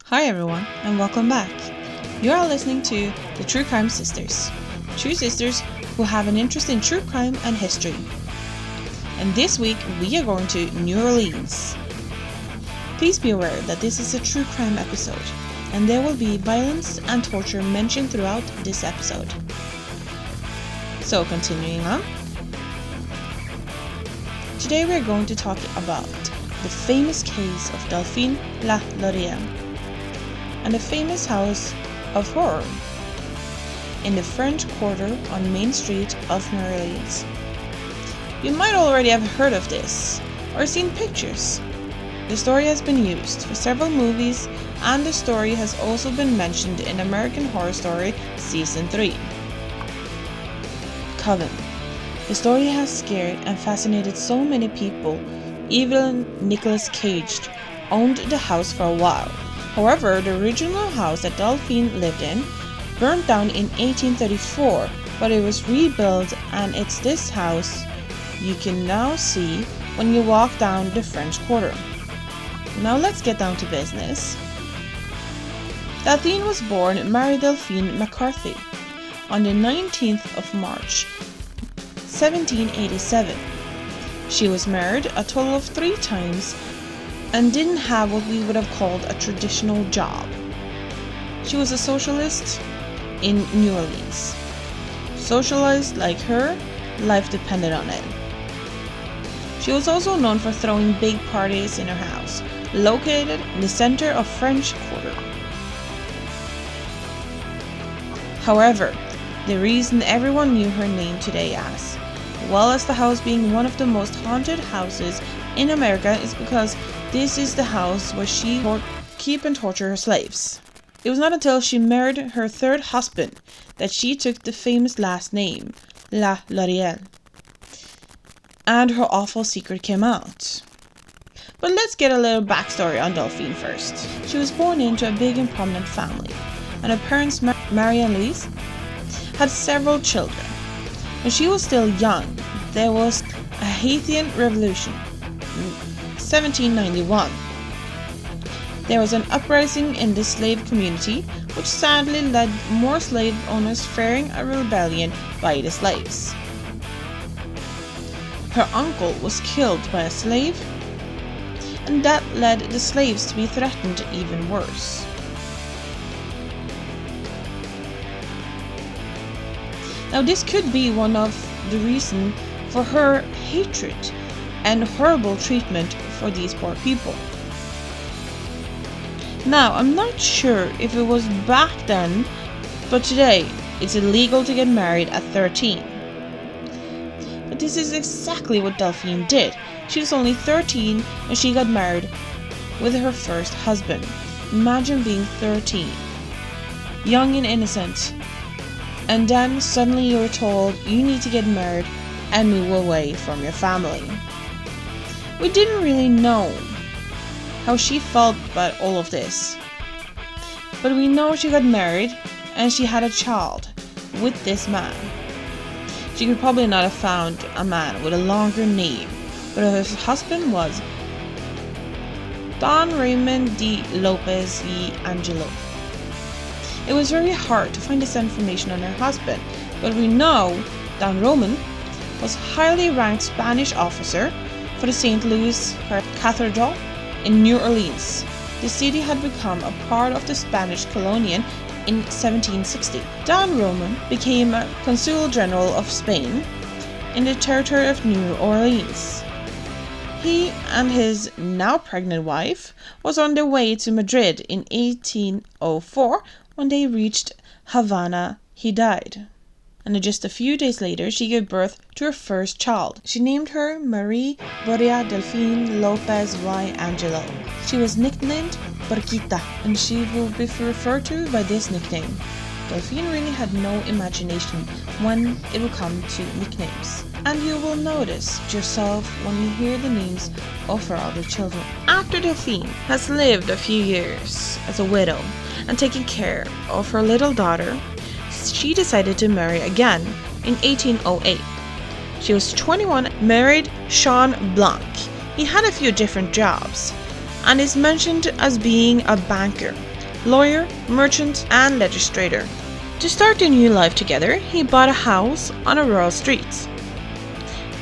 Hi everyone, and welcome back. You are listening to the True Crime Sisters. True sisters who have an interest in true crime and history. And this week we are going to New Orleans. Please be aware that this is a true crime episode, and there will be violence and torture mentioned throughout this episode. So continuing on. Today we are going to talk about the famous case of Delphine Lalaurie and the famous house of horror in the French Quarter on Main Street of New Orleans. You might already have heard of this or seen pictures. The story has been used for several movies, and the story has also been mentioned in American Horror Story Season 3. Coven. The story has scared and fascinated so many people. Even Nicolas Cage owned the house for a while. However, the original house that Delphine lived in burned down in 1834, but it was rebuilt, and it's this house you can now see when you walk down the French Quarter. Now let's get down to business. Delphine was born Mary Delphine McCarthy on the 19th of March, 1787. She was married a total of 3 times and didn't have what we would have called a traditional job. She was a socialist in New Orleans. Socialized like her, life depended on it. She was also known for throwing big parties in her house, located in the center of French Quarter. However, the reason everyone knew her name today as well as the house being one of the most haunted houses in America is because this is the house where she would keep and torture her slaves. It was not until she married her 3rd husband that she took the famous last name, Lalaurie, and her awful secret came out. But let's get a little backstory on Delphine first. She was born into a big and prominent family, and her parents, Mary and Louise, had several children. When she was still young, there was a Haitian Revolution, 1791. There was an uprising in the slave community, which sadly led more slave owners fearing a rebellion by the slaves. Her uncle was killed by a slave, and that led the slaves to be threatened even worse. Now this could be one of the reasons for her hatred and horrible treatment for these poor people. Now I'm not sure if it was back then, but today it's illegal to get married at 13. But this is exactly what Delphine did. She was only 13 when she got married with her first husband. Imagine being 13, young and innocent, and then suddenly you're told you need to get married and move away from your family. We didn't really know how she felt about all of this, but we know she got married and she had a child with this man. She could probably not have found a man with a longer name, but her husband was Don Raymond de Lopez y Angelo. It was very hard to find this information on her husband, but we know Don Roman was a highly ranked Spanish officer for the St. Louis Cathedral in New Orleans. The city had become a part of the Spanish colony in 1760. Don Roman became a Consul General of Spain in the territory of New Orleans. He and his now pregnant wife was on their way to Madrid in 1804. When they reached Havana, he died. And just a few days later, she gave birth to her first child. She named her Marie Boria Delphine Lopez y Angelo. She was nicknamed Porquita, and she will be referred to by this nickname. Delphine really had no imagination when it will come to nicknames. And you will notice yourself when you hear the names of her other children. After Delphine has lived a few years as a widow and taking care of her little daughter, she decided to marry again in 1808. She was 21, married Jean Blanc. He had a few different jobs, and is mentioned as being a banker, lawyer, merchant, and legislator. To start a new life together, he bought a house on a rural street.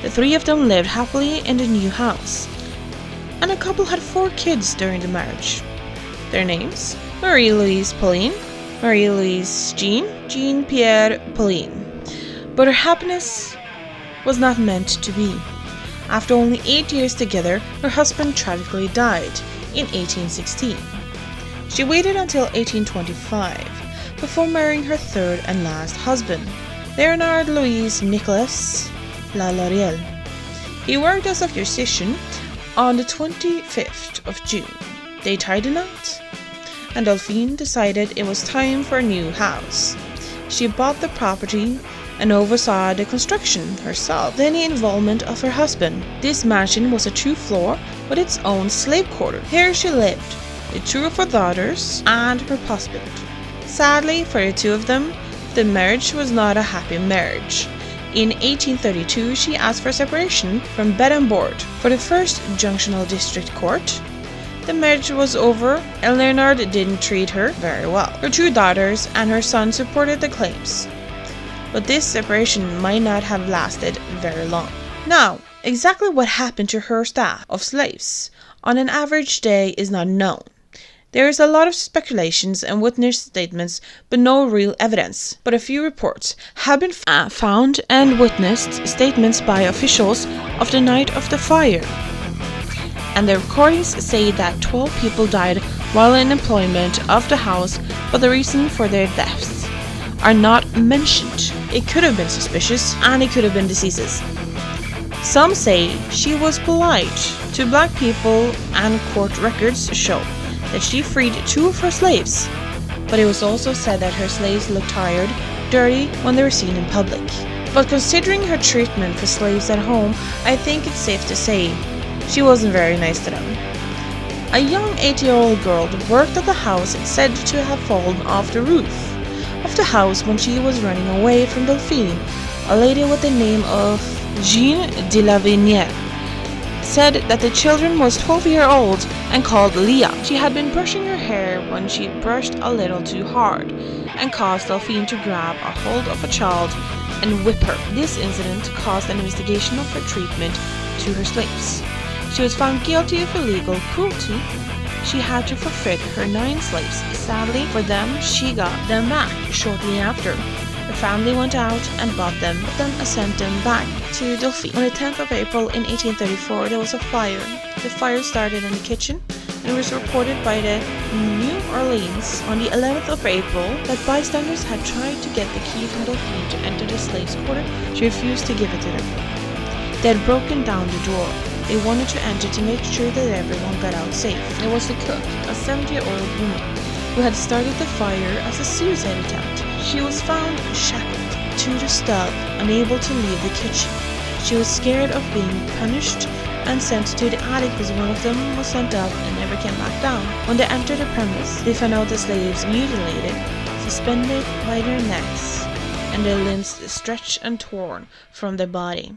The three of them lived happily in the new house, and the couple had 4 kids during the marriage. Their names: Marie-Louise Pauline, Marie-Louise Jean Pierre Pauline. But her happiness was not meant to be. After only 8 years together, her husband tragically died in 1816. She waited until 1825 before marrying her third and last husband, Leonard Louis Nicolas Lalaurie. He worked as a physician on the 25th of June. They tied a knot, and Delphine decided it was time for a new house. She bought the property and oversaw the construction herself, with any involvement of her husband. This mansion was a 2-floor with its own slave quarter. Here she lived with 2 of her daughters and her husband. Sadly for the 2 of them, the marriage was not a happy marriage. In 1832, she asked for separation from bed and board for the First Junctional District Court. The marriage was over, and Leonard didn't treat her very well. Her 2 daughters and her son supported the claims, but this separation might not have lasted very long. Now, exactly what happened to her staff of slaves on an average day is not known. There is a lot of speculations and witness statements, but no real evidence. But a few reports have been found and witnessed statements by officials of the night of the fire. And the recordings say that 12 people died while in employment of the house, but the reason for their deaths are not mentioned. It could have been suspicious, and it could have been diseases. Some say she was polite to black people, and court records show that she freed 2 of her slaves, but it was also said that her slaves looked tired, dirty when they were seen in public. But considering her treatment for slaves at home, I think it's safe to say she wasn't very nice to them. A young 8-year-old girl worked at the house and said to have fallen off the roof of the house when she was running away from Delphine. A lady with the name of Jean de la Vignière said that the children was 12-year-old and called Leah. She had been brushing her hair when she brushed a little too hard and caused Delphine to grab a hold of a child and whip her. This incident caused an investigation of her treatment to her slaves. She was found guilty of illegal cruelty. She had to forfeit her 9 slaves. Sadly for them, she got them back shortly after. Her family went out and bought them, but then sent them back to Delphine. On the 10th of April in 1834, there was a fire. The fire started in the kitchen and was reported by the New Orleans on the 11th of April that bystanders had tried to get the key from Delphine to enter the slaves' quarter. She refused to give it to them. They had broken down the door. They wanted to enter to make sure that everyone got out safe. There was the cook, a 70-year-old woman, who had started the fire as a suicide attempt. She was found shackled to the stove, unable to leave the kitchen. She was scared of being punished and sent to the attic because one of them was sent up and never came back down. When they entered the premise, they found out the slaves mutilated, suspended by their necks, and their limbs stretched and torn from their body.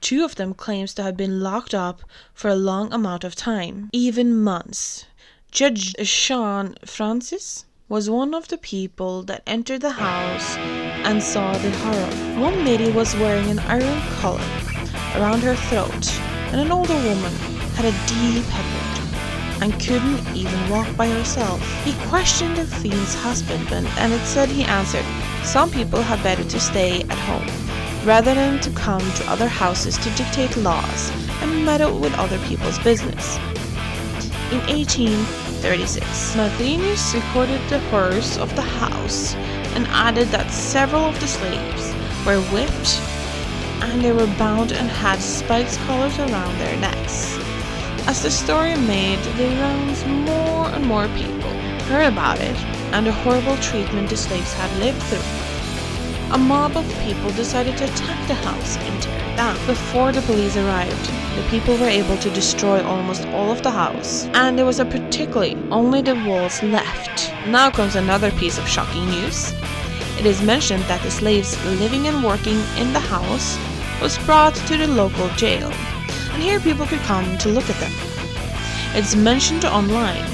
2 of them claims to have been locked up for a long amount of time, even months. Judge Sean Francis was one of the people that entered the house and saw the horror. One lady was wearing an iron collar around her throat, and an older woman had a deep head wound and couldn't even walk by herself. He questioned Delphine's husband, and it said he answered, "Some people have better to stay at home rather than to come to other houses to dictate laws and meddle with other people's business." In 1836, Martinez recorded the horrors of the house and added that several of the slaves were whipped and they were bound and had spiked collars around their necks. As the story made the rounds, more and more people heard about it and the horrible treatment the slaves had lived through. A mob of people decided to attack the house and tear it down. Before the police arrived, the people were able to destroy almost all of the house, and there was particularly only the walls left. Now comes another piece of shocking news. It is mentioned that the slaves living and working in the house was brought to the local jail, and here people could come to look at them. It's mentioned online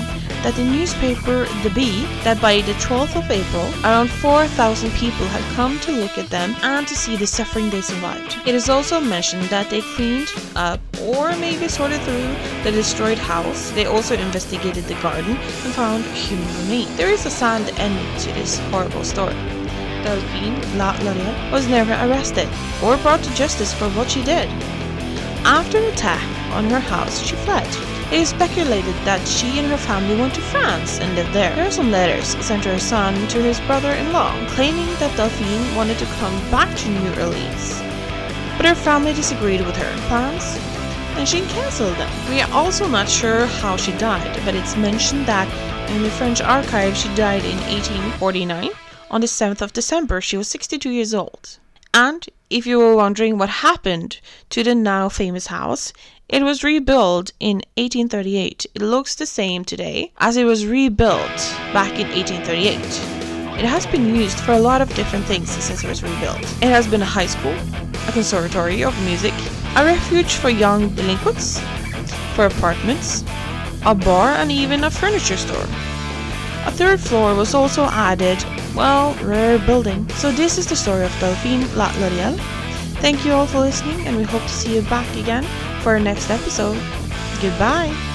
that the newspaper The Bee, that by the 12th of April, around 4,000 people had come to look at them and to see the suffering they survived. It is also mentioned that they cleaned up or maybe sorted through the destroyed house. They also investigated the garden and found human remains. There is a sad ending to this horrible story. Delphine Lalaurie was never arrested or brought to justice for what she did. After an attack on her house, she fled. It is speculated that she and her family went to France and lived there. There are some letters sent to her son to his brother-in-law, claiming that Delphine wanted to come back to New Orleans. But her family disagreed with her plans, and she cancelled them. We are also not sure how she died, but it's mentioned that in the French archive she died in 1849. On the 7th of December, she was 62 years old. And if you were wondering what happened to the now famous house, it was rebuilt in 1838. It looks the same today as it was rebuilt back in 1838. It has been used for a lot of different things since it was rebuilt. It has been a high school, a conservatory of music, a refuge for young delinquents, for apartments, a bar, and even a furniture store. A third floor was also added, rare building. So this is the story of Delphine Lalaurie. Thank you all for listening, and we hope to see you back again for our next episode. Goodbye!